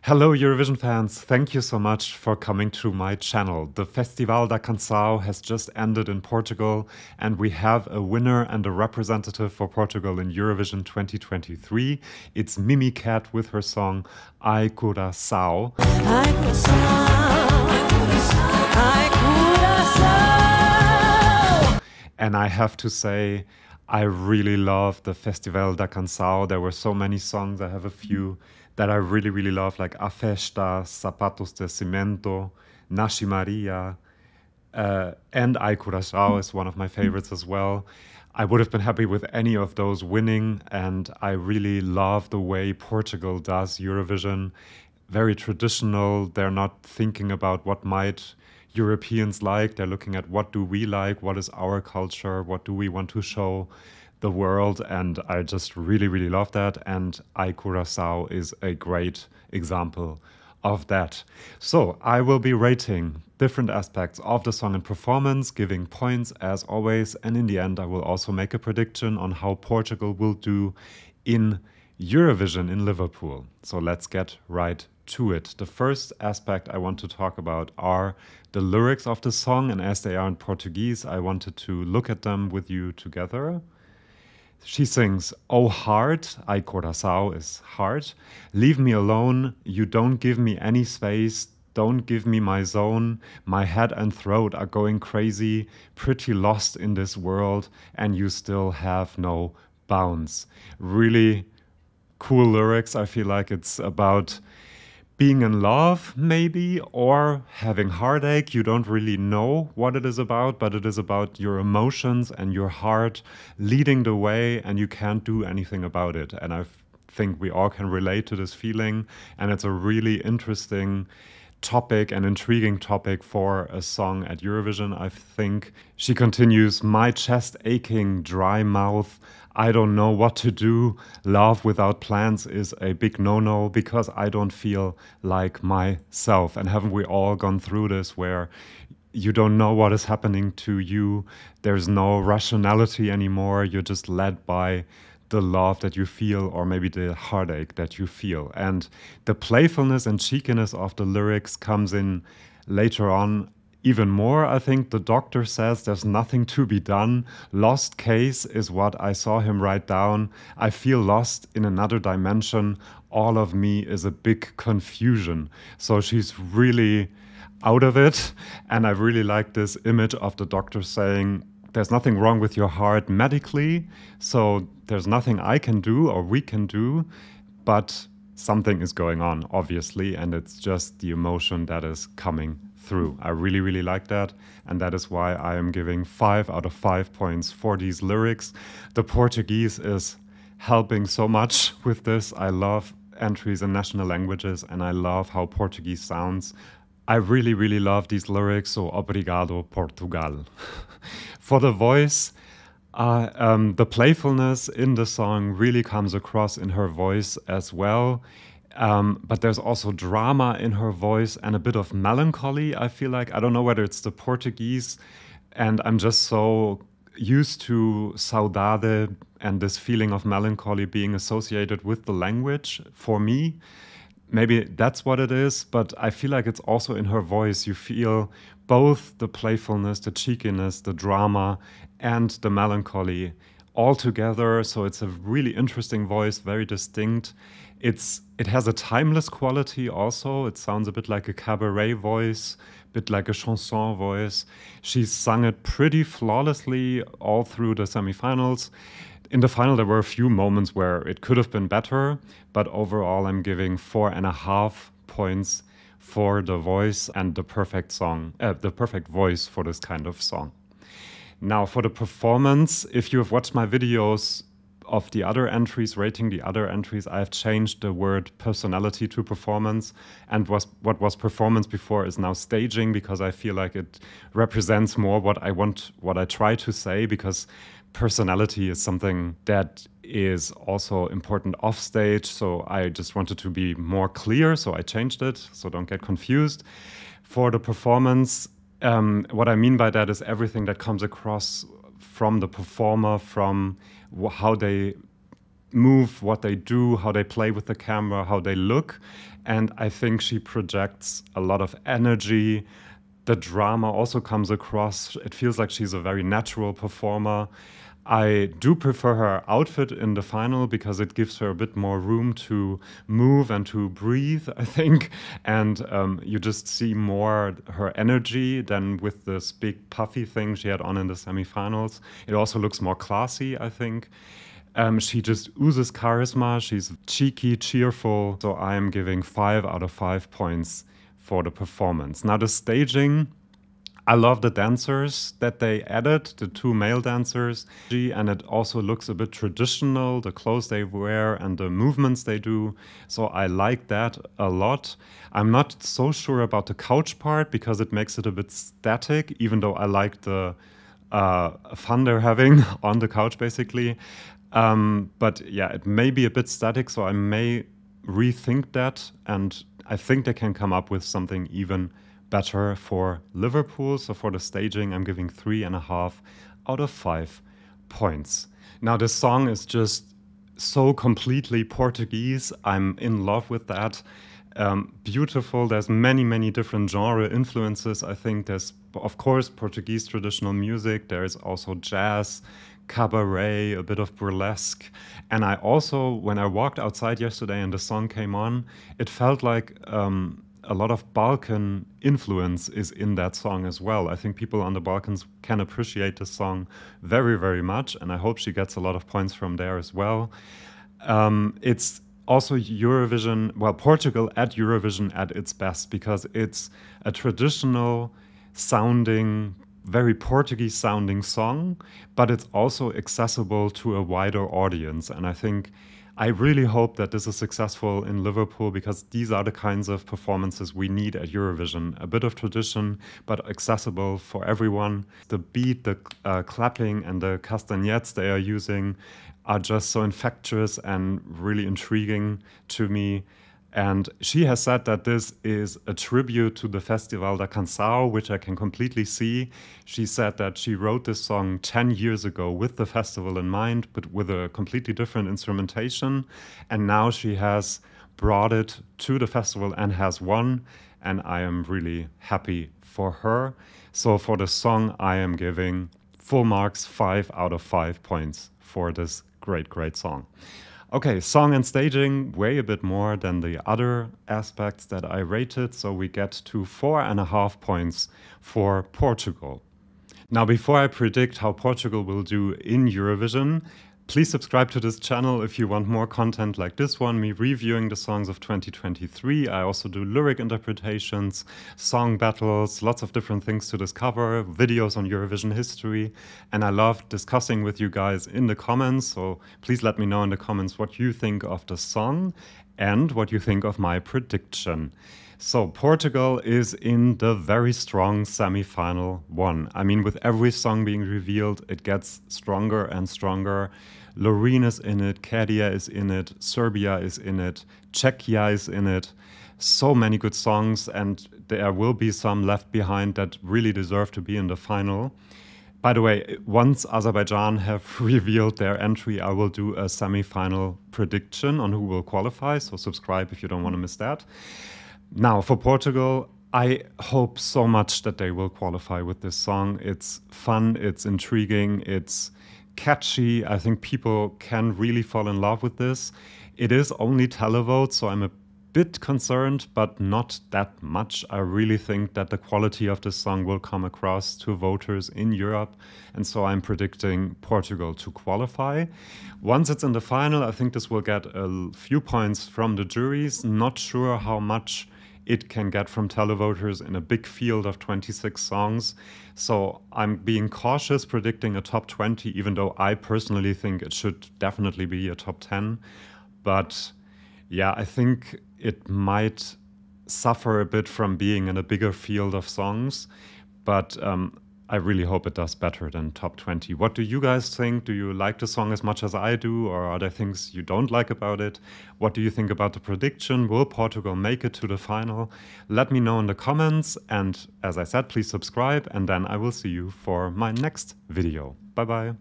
Hello Eurovision fans, thank you so much for coming to my channel. The Festival da Canção has just ended in Portugal and we have a winner and a representative for Portugal in Eurovision 2023. It's Mimicat with her song Ai Coração. Ai coração, ai coração. And I have to say, I really love the Festival da Canção. There were so many songs, I have a few that I really love, like A Festa, Sapatos de Cimento, Nasce Maria, and Ai Coração is one of my favorites as well. I would have been happy with any of those winning, and I really love the way Portugal does Eurovision. Very traditional. They're not thinking about what might Europeans like. They're looking at what do we like, what is our culture, what do we want to show the world, and I just really love that, and Ai Coração is a great example of that. So I will be rating different aspects of the song and performance, giving points as always, and in the end I will also make a prediction on how Portugal will do in Eurovision in Liverpool. So let's get right to it. The first aspect I want to talk about are the lyrics of the song, and as they are in Portuguese, I wanted to look at them with you together. She sings, "Oh heart," Ai Coração is heart, "leave me alone, you don't give me any space, don't give me my zone, my head and throat are going crazy, pretty lost in this world, and you still have no bounds." Really cool lyrics. I feel like it's about being in love, maybe, or having heartache. You don't really know what it is about, but it is about your emotions and your heart leading the way, and you can't do anything about it. And I think we all can relate to this feeling, and it's a really interesting topic, an intriguing topic for a song at Eurovision, I think. She continues, "My chest aching, dry mouth, I don't know what to do. Love without plans is a big no-no because I don't feel like myself." And haven't we all gone through this where you don't know what is happening to you? There's no rationality anymore. You're just led by the love that you feel, or maybe the heartache that you feel. And the playfulness and cheekiness of the lyrics comes in later on even more. I think the doctor says there's nothing to be done. Lost case is what I saw him write down. I feel lost in another dimension. All of me is a big confusion. So she's really out of it. And I really like this image of the doctor saying, there's nothing wrong with your heart medically, so there's nothing I can do or we can do, but something is going on, obviously, and it's just the emotion that is coming through. I really like that, and that is why I am giving 5 out of 5 points for these lyrics. The Portuguese is helping so much with this. I love entries in national languages, and I love how Portuguese sounds. I really love these lyrics, so obrigado, Portugal. For the voice, the playfulness in the song really comes across in her voice as well. But there's also drama in her voice and a bit of melancholy, I feel like. I don't know whether it's the Portuguese, and I'm just so used to saudade and this feeling of melancholy being associated with the language for me. Maybe that's what it is, but I feel like it's also in her voice. You feel both the playfulness, the cheekiness, the drama, and the melancholy all together. So it's a really interesting voice, very distinct. It has a timeless quality also. It sounds a bit like a cabaret voice, a bit like a chanson voice. She's sung it pretty flawlessly all through the semifinals. In the final, there were a few moments where it could have been better, but overall I'm giving 4.5 points for the voice and the perfect song, the perfect voice for this kind of song. Now for the performance, if you have watched my videos of the other entries, rating the other entries, I have changed the word personality to performance, and what was performance before is now staging, because I feel like it represents more what I try to say, because personality is something that is also important off stage. So I just wanted to be more clear, so I changed it, so don't get confused. For the performance, what I mean by that is everything that comes across from the performer, from how they move, what they do, how they play with the camera, how they look, and I think she projects a lot of energy. The drama also comes across. It feels like she's a very natural performer. I do prefer her outfit in the final because it gives her a bit more room to move and to breathe, I think. And you just see more her energy than with this big puffy thing she had on in the semifinals. It also looks more classy, I think. She just oozes charisma. She's cheeky, cheerful. So I am giving 5 out of 5 points for the performance. Now the staging, I love the dancers that they added, the 2 male dancers, and it also looks a bit traditional, the clothes they wear and the movements they do. So I like that a lot. I'm not so sure about the couch part because it makes it a bit static, even though I like the fun they're having on the couch basically. But yeah, it may be a bit static, so I may rethink that, and I think they can come up with something even better for Liverpool. So for the staging, I'm giving 3.5 out of 5 points. Now this song is just so completely Portuguese. I'm in love with that. Beautiful. There's many different genre influences. I think there's, of course, Portuguese traditional music. There's also jazz, cabaret, a bit of burlesque. And I also, when I walked outside yesterday and the song came on, it felt like a lot of Balkan influence is in that song as well. I think people on the Balkans can appreciate the song very much, and I hope she gets a lot of points from there as well. It's also Eurovision, well, Portugal at Eurovision at its best, because it's a traditional sounding, very Portuguese sounding song, but it's also accessible to a wider audience. And I really hope that this is successful in Liverpool, because these are the kinds of performances we need at Eurovision. A bit of tradition, but accessible for everyone. The beat, the clapping and the castagnettes they are using are just so infectious and really intriguing to me. And she has said that this is a tribute to the Festival da Canção, which I can completely see. She said that she wrote this song 10 years ago with the festival in mind, but with a completely different instrumentation. And now she has brought it to the festival and has won. And I am really happy for her. So for the song, I am giving full marks, 5 out of 5 points for this great song. Okay, song and staging, way a bit more than the other aspects that I rated, so we get to 4.5 points for Portugal. Now, before I predict how Portugal will do in Eurovision, please subscribe to this channel if you want more content like this one, me reviewing the songs of 2023. I also do lyric interpretations, song battles, lots of different things to discover, videos on Eurovision history, and I love discussing with you guys in the comments, so please let me know in the comments what you think of the song and what you think of my prediction. So Portugal is in the very strong semi-final one. I mean, with every song being revealed, it gets stronger and stronger. Loreen is in it, Kadia is in it, Serbia is in it, Czechia is in it. So many good songs, and there will be some left behind that really deserve to be in the final. By the way, once Azerbaijan have revealed their entry, I will do a semi-final prediction on who will qualify, so subscribe if you don't want to miss that. Now, for Portugal, I hope so much that they will qualify with this song. It's fun, it's intriguing, it's catchy. I think people can really fall in love with this. It is only televote, so I'm a bit concerned, but not that much. I really think that the quality of this song will come across to voters in Europe, and so I'm predicting Portugal to qualify. Once it's in the final, I think this will get a few points from the juries. Not sure how much it can get from televoters in a big field of 26 songs. So I'm being cautious predicting a top 20, even though I personally think it should definitely be a top 10. But yeah, I think it might suffer a bit from being in a bigger field of songs. But I really hope it does better than top 20. What do you guys think? Do you like the song as much as I do, or are there things you don't like about it? What do you think about the prediction? Will Portugal make it to the final? Let me know in the comments, and as I said, please subscribe, and then I will see you for my next video. Bye bye.